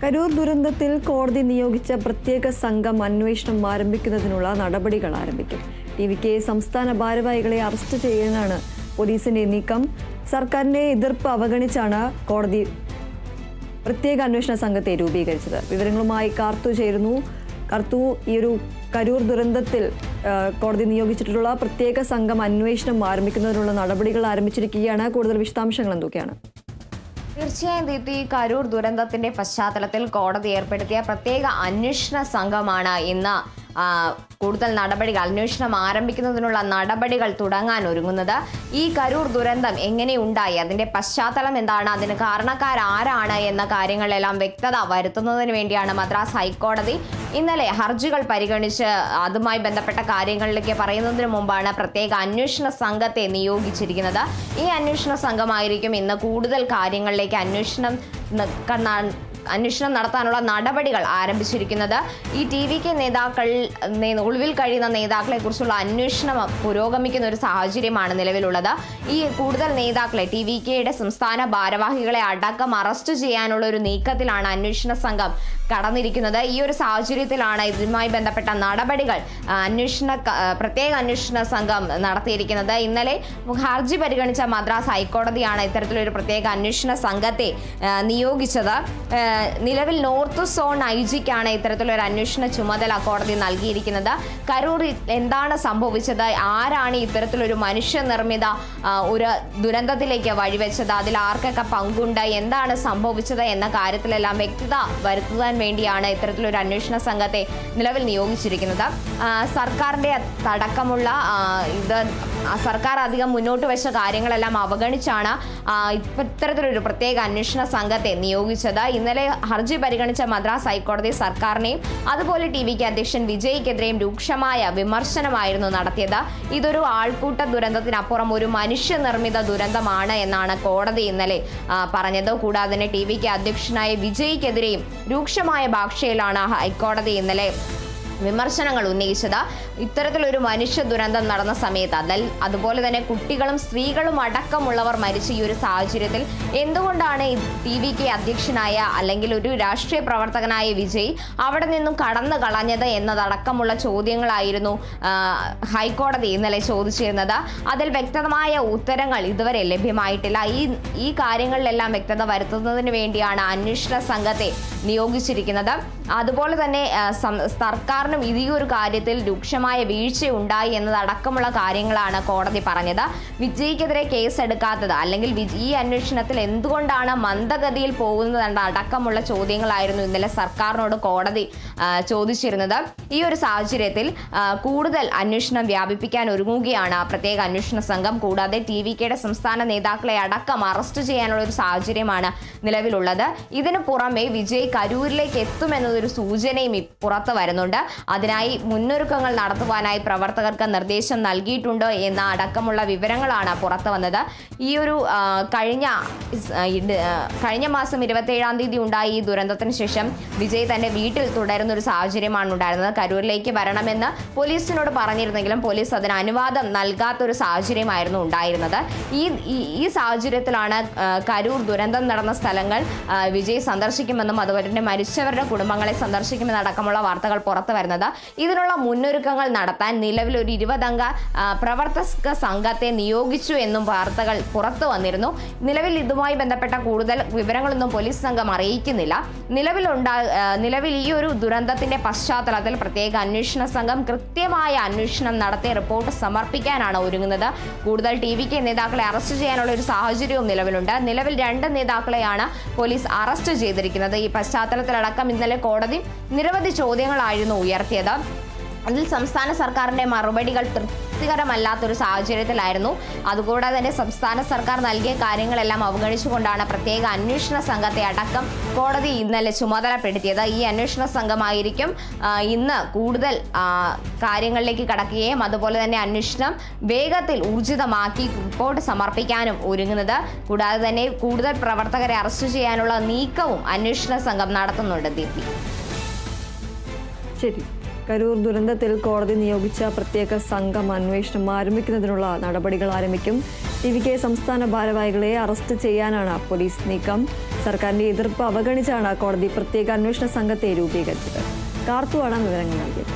കരൂർ ദുരന്തത്തിൽ കോടതി നിയോഗിച്ച പ്രത്യേക സംഘം അന്വേഷണം ആരംഭിക്കുന്നതിനുള്ള നടപടികൾ ആരംഭിക്കും. ടിവികെ സംസ്ഥാന ഭാരവാഹികളെ അറസ്റ്റ് ചെയ്യാനാണ് പോലീസിന്റെ നീക്കം. സർക്കാരിന്റെ എതിർപ്പ് അവഗണിച്ചാണ് കോടതി പ്രത്യേക അന്വേഷണ സംഘത്തെ രൂപീകരിച്ചത്. വിവരങ്ങളുമായി കാർത്തു ചേരുന്നു. കാർത്തു, ഈ ഒരു കരൂർ ദുരന്തത്തിൽ കോടതി നിയോഗിച്ചിട്ടുള്ള പ്രത്യേക സംഘം അന്വേഷണം ആരംഭിക്കുന്നതിനുള്ള നടപടികൾ ആരംഭിച്ചിരിക്കുകയാണ്. കൂടുതൽ വിശദാംശങ്ങൾ എന്തൊക്കെയാണ്? തീർച്ചയായും ദീപ്തി, കരൂർ ദുരന്തത്തിന്റെ പശ്ചാത്തലത്തിൽ കോടതി ഏർപ്പെടുത്തിയ പ്രത്യേക അന്വേഷണ സംഘമാണ് ഇന്ന് കൂടുതൽ നടപടികൾ, അന്വേഷണം ആരംഭിക്കുന്നതിനുള്ള നടപടികൾ തുടങ്ങാൻ ഒരുങ്ങുന്നത്. ഈ കരൂർ ദുരന്തം എങ്ങനെയുണ്ടായി, അതിന്റെ പശ്ചാത്തലം എന്താണ്, അതിന് കാരണക്കാരാരാണ് എന്ന കാര്യങ്ങളിലെല്ലാം വ്യക്തത വരുത്തുന്നതിന് വേണ്ടിയാണ് മദ്രാസ് ഹൈക്കോടതി ഇന്നലെ ഹർജികൾ പരിഗണിച്ച് അതുമായി ബന്ധപ്പെട്ട കാര്യങ്ങളിലേക്ക് പറയുന്നതിന് മുമ്പാണ് പ്രത്യേക അന്വേഷണ സംഘത്തെ നിയോഗിച്ചിരിക്കുന്നത്. ഈ അന്വേഷണ സംഘമായിരിക്കും ഇന്ന് കൂടുതൽ കാര്യങ്ങളിലേക്ക് അന്വേഷണം നടത്താനുള്ള നടപടികൾ ആരംഭിച്ചിരിക്കുന്നത്. ഈ ടിവികെ നേതാക്കൾ, ഒളിവിൽ കഴിയുന്ന നേതാക്കളെ കുറിച്ചുള്ള അന്വേഷണം പുരോഗമിക്കുന്ന ഒരു സാഹചര്യമാണ് നിലവിലുള്ളത്. ഈ കൂടുതൽ നേതാക്കളെ, ടിവികെയുടെ സംസ്ഥാന ഭാരവാഹികളെ അടക്കം അറസ്റ്റ് ചെയ്യാനുള്ള ഒരു നീക്കത്തിലാണ് അന്വേഷണ സംഘം കടന്നിരിക്കുന്നത്. ഈ ഒരു സാഹചര്യത്തിലാണ് ഇതുമായി ബന്ധപ്പെട്ട നടപടികൾ പ്രത്യേക അന്വേഷണ സംഘം നടത്തിയിരിക്കുന്നത്. ഇന്നലെ ഹർജി പരിഗണിച്ച മദ്രാസ് ഹൈക്കോടതിയാണ് ഇത്തരത്തിലൊരു പ്രത്യേക അന്വേഷണ സംഘത്തെ നിയോഗിച്ചത്. നിലവിൽ നോർത്ത് സോൺ ഐജിക്കാണ് ഇത്തരത്തിലൊരു അന്വേഷണ ചുമതല കോടതി നൽകിയിരിക്കുന്നത്. കരൂരിൽ എന്താണ് സംഭവിച്ചത്, ആരാണ് ഇത്തരത്തിലൊരു മനുഷ്യനിർമ്മിത ഒരു ദുരന്തത്തിലേക്ക് വഴിവെച്ചത്, അതിൽ ആർക്കൊക്കെ പങ്കുണ്ട്, എന്താണ് സംഭവിച്ചത് എന്ന കാര്യത്തിലെല്ലാം വ്യക്തത വരുത്തുവാൻ വേണ്ടിയാണ് ഇത്തരത്തിലൊരു അന്വേഷണ സംഘത്തെ നിലവിൽ നിയോഗിച്ചിരിക്കുന്നത്. സർക്കാരിന്റെ അടക്കമുള്ള സർക്കാർ അധികം മുന്നോട്ട് വെച്ച കാര്യങ്ങളെല്ലാം അവഗണിച്ചാണ് ഇത്തരത്തിലൊരു പ്രത്യേക അന്വേഷണ സംഘത്തെ നിയോഗിച്ചത്. ഇന്നലെ ഹർജി പരിഗണിച്ച മദ്രാസ് ഹൈക്കോടതി സർക്കാരിനെയും അതുപോലെ ടിവികെ അധ്യക്ഷൻ വിജയ്ക്കെതിരെയും രൂക്ഷമായ വിമർശനമായിരുന്നു നടത്തിയത്. ഇതൊരു ആൾക്കൂട്ട ദുരന്തത്തിനപ്പുറം ഒരു മനുഷ്യനിർമ്മിത ദുരന്തമാണ് എന്നാണ് കോടതി ഇന്നലെ പറഞ്ഞത്. കൂടാതെ തന്നെ ടിവികെ അധ്യക്ഷനായ വിജയ്ക്കെതിരെയും രൂക്ഷമായ ഭാഷയിലാണ് ഹൈക്കോടതി ഇന്നലെ വിമർശനങ്ങൾ ഉന്നയിച്ചത്. ഇത്തരത്തിലൊരു മനുഷ്യ ദുരന്തം നടന്ന സമയത്ത് അതുപോലെ തന്നെ കുട്ടികളും സ്ത്രീകളും അടക്കമുള്ളവർ മരിച്ച ഈ ഒരു സാഹചര്യത്തിൽ എന്തുകൊണ്ടാണ് ടിവികെ അധ്യക്ഷനായ അല്ലെങ്കിൽ ഒരു രാഷ്ട്രീയ പ്രവർത്തകനായ വിജയ് അവിടെ നിന്നും കടന്നു കളഞ്ഞത് എന്നതടക്കമുള്ള ചോദ്യങ്ങളായിരുന്നു ഹൈക്കോടതി ഇന്നലെ ചോദിച്ചിരുന്നത്. അതിൽ വ്യക്തമായ ഉത്തരങ്ങൾ ഇതുവരെ ലഭ്യമായിട്ടില്ല. ഈ കാര്യങ്ങളിലെല്ലാം വ്യക്തത വരുത്തുന്നതിന് വേണ്ടിയാണ് അന്വേഷണ സംഘത്തെ നിയോഗിച്ചിരിക്കുന്നത്. അതുപോലെ തന്നെ സർക്കാരിനും ഈ ഒരു കാര്യത്തിൽ രൂക്ഷമായ വീഴ്ചയുണ്ടായി എന്നതടക്കമുള്ള കാര്യങ്ങളാണ് കോടതി പറഞ്ഞത്. വിജയ്ക്കെതിരെ കേസ് എടുക്കാത്തത് അല്ലെങ്കിൽ ഈ അന്വേഷണത്തിൽ എന്തുകൊണ്ടാണ് മന്ദഗതിയിൽ പോകുന്നത് അടക്കമുള്ള ചോദ്യങ്ങളായിരുന്നു ഇന്നലെ സർക്കാരിനോട് കോടതി ചോദിച്ചിരുന്നത്. ഈ ഒരു സാഹചര്യത്തിൽ കൂടുതൽ അന്വേഷണം വ്യാപിപ്പിക്കാൻ ഒരുങ്ങുകയാണ് പ്രത്യേക അന്വേഷണ സംഘം. കൂടാതെ ടിവികെയുടെ സംസ്ഥാന നേതാക്കളെ അടക്കം അറസ്റ്റ് ചെയ്യാനുള്ള ഒരു സാഹചര്യമാണ് നിലവിലുള്ളത്. ഇതിനു പുറമെ വിജയ് കരൂരിലേക്ക് എത്തുമെന്നതൊരു സൂചനയും പുറത്തു വരുന്നുണ്ട്. അതിനായി മുന്നൊരുക്കങ്ങൾ നടത്തുവാനായി പ്രവർത്തകർക്ക് നിർദ്ദേശം നൽകിയിട്ടുണ്ട് എന്ന അടക്കമുള്ള വിവരങ്ങളാണ് പുറത്തു വന്നത്. ഈ ഒരു കഴിഞ്ഞ മാസം 27-ാം തീയതി ഉണ്ടായ ഈ ദുരന്തത്തിന് ശേഷം വിജയ് തന്റെ വീട്ടിൽ തുടരുന്ന ഒരു സാഹചര്യമാണ് ഉണ്ടായിരുന്നത്. കരൂരിലേക്ക് വരണമെന്ന് പോലീസിനോട് പറഞ്ഞിരുന്നെങ്കിലും പോലീസ് അതിന് അനുവാദം നൽകാത്തൊരു സാഹചര്യമായിരുന്നു ഉണ്ടായിരുന്നത്. ഈ സാഹചര്യത്തിലാണ് കരൂർ ദുരന്തം നടന്ന സ്ഥലങ്ങൾ വിജയ് സന്ദർശിക്കുമെന്നും അതുപോലെ തന്നെ മരിച്ചവരുടെ കുടുംബങ്ങളെ സന്ദർശിക്കുമെന്നടക്കമുള്ള വാർത്തകൾ പുറത്തു വരുന്നത്. ഇതിനുള്ള മുന്നൊരുക്കങ്ങൾ നടത്താൻ നിലവിൽ ഒരു 20-അംഗ പ്രവർത്തക സംഘത്തെ നിയോഗിച്ചു എന്നും വാർത്തകൾ പുറത്തു വന്നിരുന്നു. നിലവിൽ ഇതുമായി ബന്ധപ്പെട്ട കൂടുതൽ വിവരങ്ങളൊന്നും പോലീസ് സംഘം അറിയിക്കുന്നില്ല. നിലവിൽ ഈ ഒരു ദുരന്തത്തിന്റെ പശ്ചാത്തലത്തിൽ പ്രത്യേക അന്വേഷണ സംഘം കൃത്യമായ അന്വേഷണം നടത്തി റിപ്പോർട്ട് സമർപ്പിക്കാനാണ് ഒരുങ്ങുന്നത്. കൂടുതൽ ടിവികെ നേതാക്കളെ അറസ്റ്റ് ചെയ്യാനുള്ള ഒരു സാഹചര്യവും നിലവിലുണ്ട്. നിലവിൽ 2 നേതാക്കളെയാണ് പോലീസ് അറസ്റ്റ് ചെയ്തിരിക്കുന്നത്. ഈ പശ്ചാത്തലത്തിലടക്കം ഇന്നലെ കോടതി നിരവധി ചോദ്യങ്ങളായിരുന്നു ഉയർത്തിയത്. അതിൽ സംസ്ഥാന സർക്കാരിന്റെ മറുപടികൾ തൃപ്തികരമല്ലാത്തൊരു സാഹചര്യത്തിലായിരുന്നു. അതുകൂടാതെ തന്നെ സംസ്ഥാന സർക്കാർ നൽകിയ കാര്യങ്ങളെല്ലാം അവഗണിച്ചുകൊണ്ടാണ് പ്രത്യേക അന്വേഷണ സംഘത്തെ അടക്കം കോടതി ഇന്നലെ ചുമതലപ്പെടുത്തിയത്. ഈ അന്വേഷണ സംഘമായിരിക്കും ഇന്ന് കൂടുതൽ കാര്യങ്ങളിലേക്ക് കടക്കുകയും അതുപോലെ തന്നെ അന്വേഷണം വേഗത്തിൽ ഊർജിതമാക്കി റിപ്പോർട്ട് സമർപ്പിക്കാനും ഒരുങ്ങുന്നത്. കൂടാതെ തന്നെ കൂടുതൽ പ്രവർത്തകരെ അറസ്റ്റ് ചെയ്യാനുള്ള നീക്കവും അന്വേഷണ സംഘം നടത്തുന്നുണ്ട്. ദീപ്തി, ശരി. കരൂർ ദുരന്തത്തിൽ കോടതി നിയോഗിച്ച പ്രത്യേക സംഘം അന്വേഷണം ആരംഭിക്കുന്നതിനുള്ള നടപടികൾ ആരംഭിക്കും. ടിവികെ സംസ്ഥാന ഭാരവാഹികളെ അറസ്റ്റ് ചെയ്യാനാണ് പോലീസ് നീക്കം. സർക്കാരിന്റെ എതിർപ്പ് അവഗണിച്ചാണ് കോടതി പ്രത്യേക അന്വേഷണ സംഘത്തെ രൂപീകരിച്ചത്. കാർത്തുവാണ് വിവരങ്ങൾ നൽകിയത്.